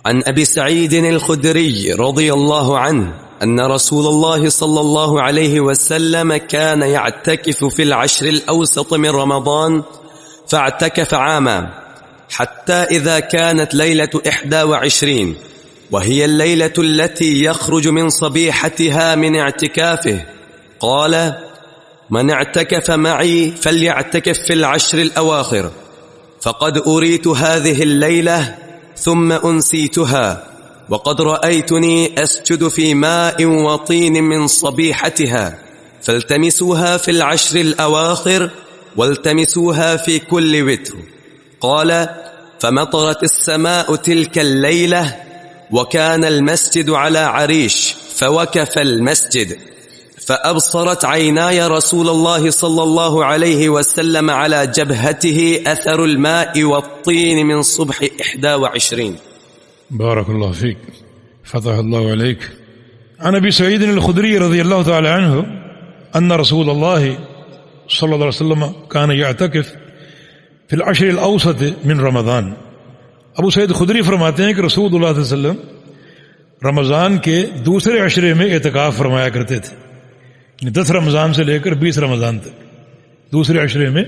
عن أبي سعيد الخدري رضي الله عنه أن رسول الله صلى الله عليه وسلم كان يعتكف في العشر الأوسط من رمضان فاعتكف عاما حتى إذا كانت ليلة 21 وهي الليلة التي يخرج من صبيحتها من اعتكافه قال: من اعتكف معي فليعتكف في العشر الأواخر فقد أريت هذه الليلة ثم أنسيتها وقد رأيتني أسجد في ماء وطين من صبيحتها فالتمسوها في العشر الأواخر والتمسوها في كل وتر. قال: فمطرت السماء تلك الليلة وكان المسجد على عريش فوكف المسجد فأبصرت عيناي رسول الله صلى الله عليه وسلم على جبهته أثر الماء والطين من صبح 21. بارك الله فيك فتح الله عليك. عن أبي سعيد الخدري رضي الله تعالى عنه أن رسول الله صلى الله عليه وسلم كان يعتكف في العشر الأوسط من رمضان. ابو سعید خدری فرماتے ہیں کہ رسول اللہ صلی اللہ علیہ وسلم رمضان کے دوسرے عشرے میں اعتکاف فرمایا کرتے تھے، 10 رمضان سے لے کر 20 رمضان تک دوسرے عشرے میں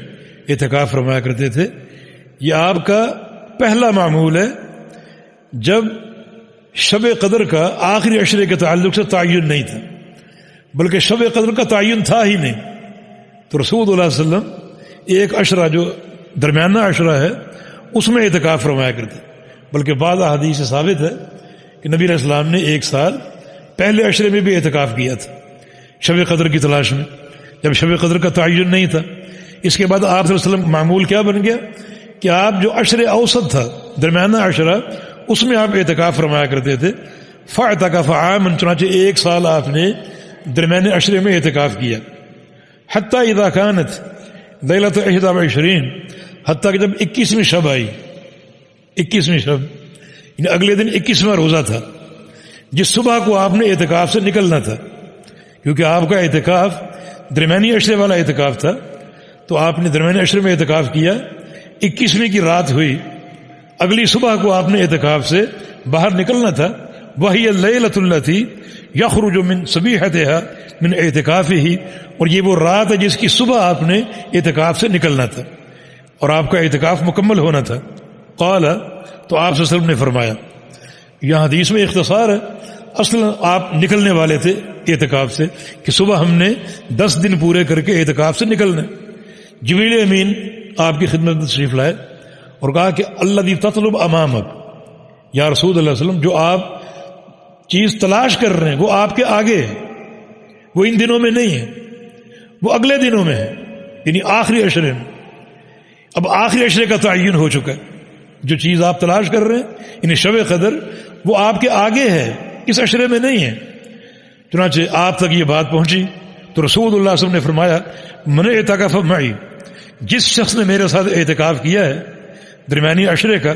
اعتکاف فرمایا کرتے تھے. یہ آپ کا پہلا معمول ہے جب شب قدر کا آخری عشرے کے تعلق سے تعین نہیں تھا، بلکہ شب قدر کا تعین تھا ہی نہیں، تو رسول اللہ صلی اللہ علیہ وسلم ایک عشرہ جو درمیانہ عشرہ ہے اس میں اعتکاف فرمایا کرتے. بلکہ بعض احادیث سے ثابت ہے کہ نبی علیہ السلام نے 1 سال پہلے عشرے میں بھی اعتکاف کیا تھا شب قدر کی تلاش میں، جب شب قدر کا تعین نہیں تھا. اس کے بعد آپ صلی اللہ علیہ وسلم کا معمول کیا بن گیا کہ آپ جو عشر اوسط تھا درمیانہ عشرہ اس میں آپ اعتکاف فرمایا کرتے تھے. فاعتکف عاما، چنانچہ 1 سال آپ نے درمیانے عشرے میں اعتکاف کیا. حتی اذا کانت لیلۃ 21، حتیٰ کہ جب 21ویں شب آئی، 21ویں شب یعنی اگلے دن 21واں روزہ تھا جس صبح کو آپ نے اعتکاف سے نکلنا تھا، کیونکہ آپ کا اعتکاف درمیانی عشرے والا اعتکاف تھا، تو آپ نے درمیانی عشرے میں اعتکاف کیا. 21ویں کی رات ہوئی، اگلی صبح کو آپ نے اعتکاف سے باہر نکلنا تھا. وہی اللیلۃ التی یخرج من صبیحتها من اعتکافہ، اور یہ وہ رات ہے جس کی صبح آپ نے اعتکاف سے نکلنا تھا اور آپ کا اعتکاف مکمل ہونا تھا. قال، تو آپ صلی اللہ علیہ وسلم نے فرمایا، یہاں حدیث میں اختصار ہے، اصل آپ نکلنے والے تھے اعتکاف سے کہ صبح ہم نے 10 دن پورے کر کے اعتکاف سے نکلنا. جبریل امین آپ کی خدمت میں تشریف لائے اور کہا کہ الذی تطلب امامک، یا رسول اللہ صلی اللہ علیہ وسلم، جو آپ چیز تلاش کر رہے ہیں وہ آپ کے آگے ہے، وہ ان دنوں میں نہیں ہے، وہ اگلے دنوں میں ہے، یعنی آخری عشرے میں. اب آخری عشرے کا تعین ہو چکا ہے، جو چیز آپ تلاش کر رہے ہیں یعنی شب قدر وہ آپ کے آگے ہے، اس عشرے میں نہیں ہے. چنانچہ آپ تک یہ بات پہنچی تو رسول اللہ صلی اللہ علیہ وسلم نے فرمایا، من اعتکف معی، جس شخص نے میرے ساتھ اعتکاف کیا ہے درمیانی عشرے کا،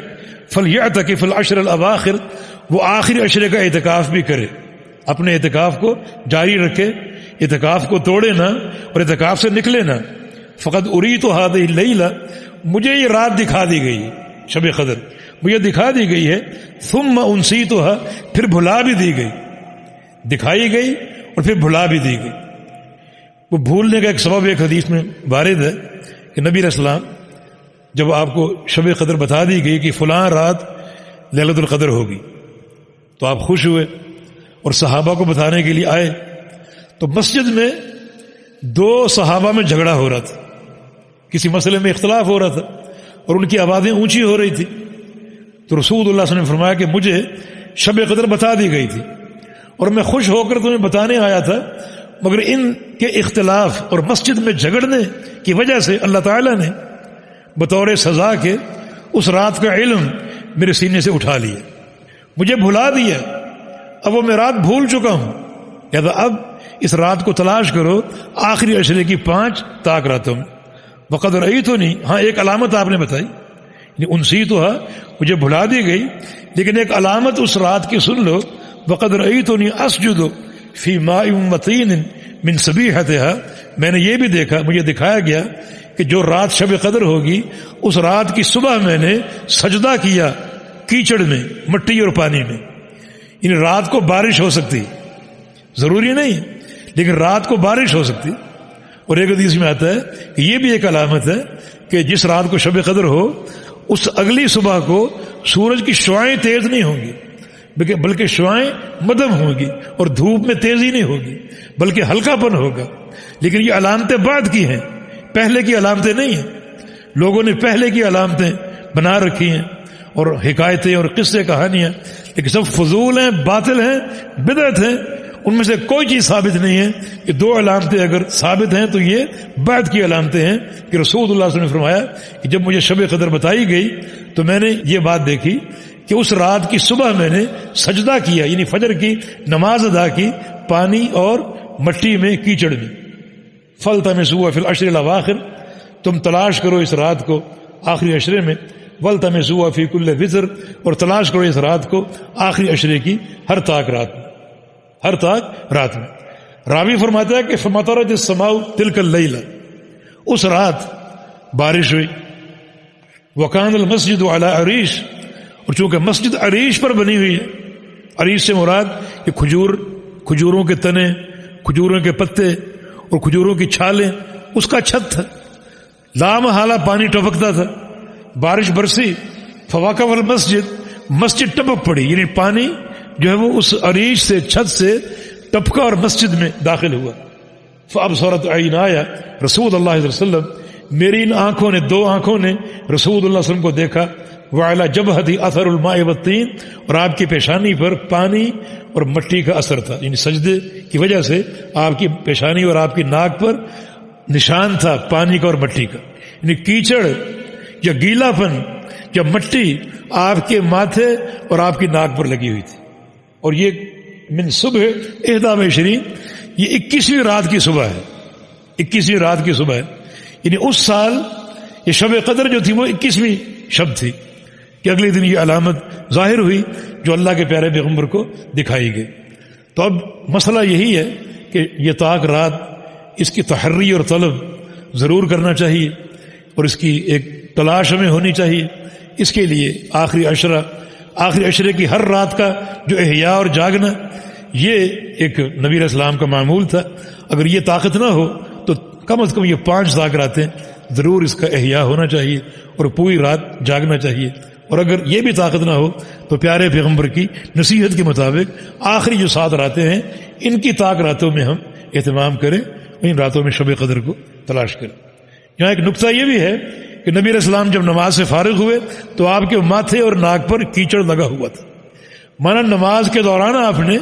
فلیعتکف العشر الاواخر، وہ آخری عشرے کا اعتکاف بھی کرے، اپنے اعتکاف کو جاری رکھے، اعتکاف کو توڑے نہ اور اعتکاف سے نکلے نہ. فقد اریت هذه الليلہ، مجھے یہ رات دکھا دی گئی ہے، شب قدر مجھے دکھا دی گئی ہے. ثم انسیتها، پھر بھلا بھی دی گئی، دکھائی گئی اور پھر بھلا بھی دی گئی. وہ بھولنے کا ایک سبب ایک حدیث میں وارد ہے کہ نبی علیہ السلام جب آپ کو شب قدر بتا دی گئی کہ فلاں رات لیلۃ القدر ہوگی تو آپ خوش ہوئے اور صحابہ کو بتانے کے لیے آئے. تو مسجد میں 2 صحابہ میں جھگڑا ہو رہا تھا، کسی مسئلے میں اختلاف ہو رہا تھا اور ان کی آوازیں اونچی ہو رہی تھی. تو رسول اللہ صلی اللہ علیہ وسلم نے فرمایا کہ مجھے شب قدر بتا دی گئی تھی اور میں خوش ہو کر تمہیں بتانے آیا تھا، مگر ان کے اختلاف اور مسجد میں جھگڑنے کی وجہ سے اللہ تعالیٰ نے بطور سزا کے اس رات کا علم میرے سینے سے اٹھا لیا، مجھے بھلا دیا. اب وہ میں رات بھول چکا ہوں، لہذا اب اس رات کو تلاش کرو آخری عشرے کی 5 طاق راتوں میں. وقد رأیتنی، ہاں ایک علامت آپ نے بتائی، انسیتھا، مجھے بھلا دی گئی، لیکن ایک علامت اس رات کی سن لو. وقد رأیتنی اسجد فی ماء وطین من صبیحتها، میں نے یہ بھی دیکھا، مجھے دکھایا گیا کہ جو رات شب قدر ہوگی اس رات کی صبح میں نے سجدہ کیا کیچڑ میں، مٹی اور پانی میں. یعنی رات کو بارش ہو سکتی، ضروری نہیں لیکن رات کو بارش ہو سکتی. اور ایک حدیث میں آتا ہے کہ یہ بھی ایک علامت ہے کہ جس رات کو شب قدر ہو اس اگلی صبح کو سورج کی شعائیں تیز نہیں ہوں گی بلکہ شعائیں مدھم ہوں گی، اور دھوپ میں تیزی نہیں ہوگی بلکہ ہلکا پن ہوگا. لیکن یہ علامتیں بعد کی ہیں، پہلے کی علامتیں نہیں ہیں. لوگوں نے پہلے کی علامتیں بنا رکھی ہیں اور حکایتیں اور قصے کہانیاں، لیکن سب فضول ہیں، باطل ہیں، بدعت ہیں. ان میں سے کوئی چیز ثابت نہیں ہے کہ دو علامتیں اگر ثابت ہیں تو یہ بعد کی علامتیں ہیں. کہ رسول اللہ صلی اللہ علیہ وسلم نے فرمایا کہ جب مجھے شب قدر بتائی گئی تو میں نے یہ بات دیکھی کہ اس رات کی صبح میں نے سجدہ کیا، یعنی فجر کی نماز ادا کی، پانی اور مٹی میں، کیچڑ میں. فَالْتَمِسُوهَا فِي الْعَشْرِ الْأَوَاخِرِ، تم تلاش کرو اس رات کو آخری عشرے میں. وَالْتَمِسُوهَا فِي كُلِّ وِتْرٍ، اور تلاش کرو اس رات کو آخری عشرے کی ہر طاق رات میں، ہر طاق رات میں. راوی فرماتا ہے کہ فَمَطَرَتِ السَّمَاءُ تِلْكَ اللَّيْلَ، اس رات بارش ہوئی. وَكَانَ الْمَسْجِدُ عَلَى عَرِيشٍ، اور چونکہ مسجد عریش پر بنی ہوئی ہے، عریش سے مراد کہ کھجوروں کے تنے، کھجوروں کے پتے اور کھجوروں کی چھالیں اس کا چھت تھا. لامحالہ پانی ٹپکتا تھا. بارش برسی، فواقع المسجد، مسجد ٹپک پڑی، یعنی پانی جو ہے وہ اس عریش سے، چھت سے ٹپکا اور مسجد میں داخل ہوا. فابصرت عینایا رسول اللہ صلی اللہ علیہ وسلم، میری ان آنکھوں نے، دو آنکھوں نے رسول اللہ صلی اللہ علیہ وسلم کو دیکھا. وعلی جبہتی اثر الماء والطین، اور آپ کی پیشانی پر پانی اور مٹی کا اثر تھا، یعنی سجدے کی وجہ سے آپ کی پیشانی اور آپ کی ناک پر نشان تھا پانی کا اور مٹی کا. یعنی کیچڑ یا گیلا پن یا مٹی آپ کے ماتھے اور آپ کی ناک پر لگی ہوئی تھی. اور یہ من صبح 21، یہ 21ویں رات کی صبح ہے، 21ویں رات کی صبح ہے. یعنی اس سال یہ شب قدر جو تھی وہ 21ویں شب تھی کہ اگلے دن یہ علامت ظاہر ہوئی جو اللہ کے پیارے پیغمبر کو دکھائی گئی. تو اب مسئلہ یہی ہے کہ یہ طاق رات، اس کی تحری اور طلب ضرور کرنا چاہیے اور اس کی ایک تلاش ہمیں ہونی چاہیے. اس کے لیے آخری عشرے کی ہر رات کا جو احیاء اور جاگنا، یہ ایک نبی علیہ السلام کا معمول تھا. اگر یہ طاقت نہ ہو تو کم از کم یہ 5 طاق راتیں ضرور اس کا احیاء ہونا چاہیے اور پوری رات جاگنا چاہیے. اور اگر یہ بھی طاقت نہ ہو تو پیارے پیغمبر کی نصیحت کے مطابق آخری جو 7 راتیں ہیں ان کی طاق راتوں میں ہم اہتمام کریں، ان راتوں میں شب قدر کو تلاش کریں. یہاں ایک نقطہ یہ بھی ہے کہ نبی علیہ السلام جب نماز سے فارغ ہوئے تو آپ کے ماتھے اور ناک پر کیچڑ لگا ہوا تھا. مانا نماز کے دوران آپ نے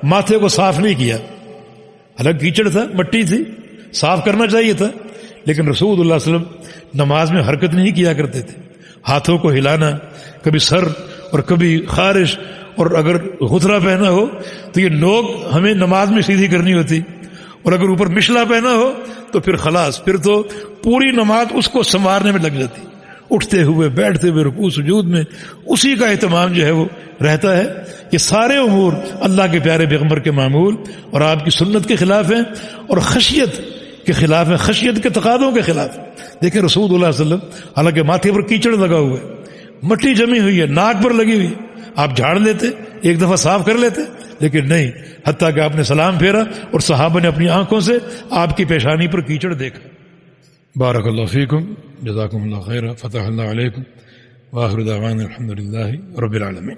ماتھے کو صاف نہیں کیا، حالانکہ کیچڑ تھا، مٹی تھی، صاف کرنا چاہیے تھا، لیکن رسول اللہ صلی اللہ علیہ وسلم نماز میں حرکت نہیں کیا کرتے تھے. ہاتھوں کو ہلانا، کبھی سر اور کبھی خارش، اور اگر غترہ پہنا ہو تو یہ نوک ہمیں نماز میں سیدھی کرنی ہوتی، اور اگر اوپر مشلا پہنا ہو تو پھر خلاص، پھر تو پوری نماز اس کو سنوارنے میں لگ جاتی. اٹھتے ہوئے، بیٹھتے ہوئے، رکوع سجود میں اسی کا اہتمام جو ہے وہ رہتا ہے. یہ سارے امور اللہ کے پیارے پیغمبر کے معمول اور آپ کی سنت کے خلاف ہیں اور خشیت کے خلاف ہیں، خشیت کے تقاضوں کے خلاف. دیکھیں رسول اللہ صلی اللہ علیہ وسلم حالانکہ ماتھے پر کیچڑ لگا ہوا ہے، مٹی جمی ہوئی ہے، ناک پر لگی ہوئی ہے، آپ جھاڑ لیتے، ایک دفعہ صاف کر لیتے، لیکن نہیں، حتیٰ کہ آپ نے سلام پھیرا اور صحابہ نے اپنی آنکھوں سے آپ کی پیشانی پر کیچڑ دیکھا. بارک اللہ فیکم، جزاکم اللہ خیر، فتح اللہ علیکم، وآخر دعوانا الحمدللہ رب العالمین.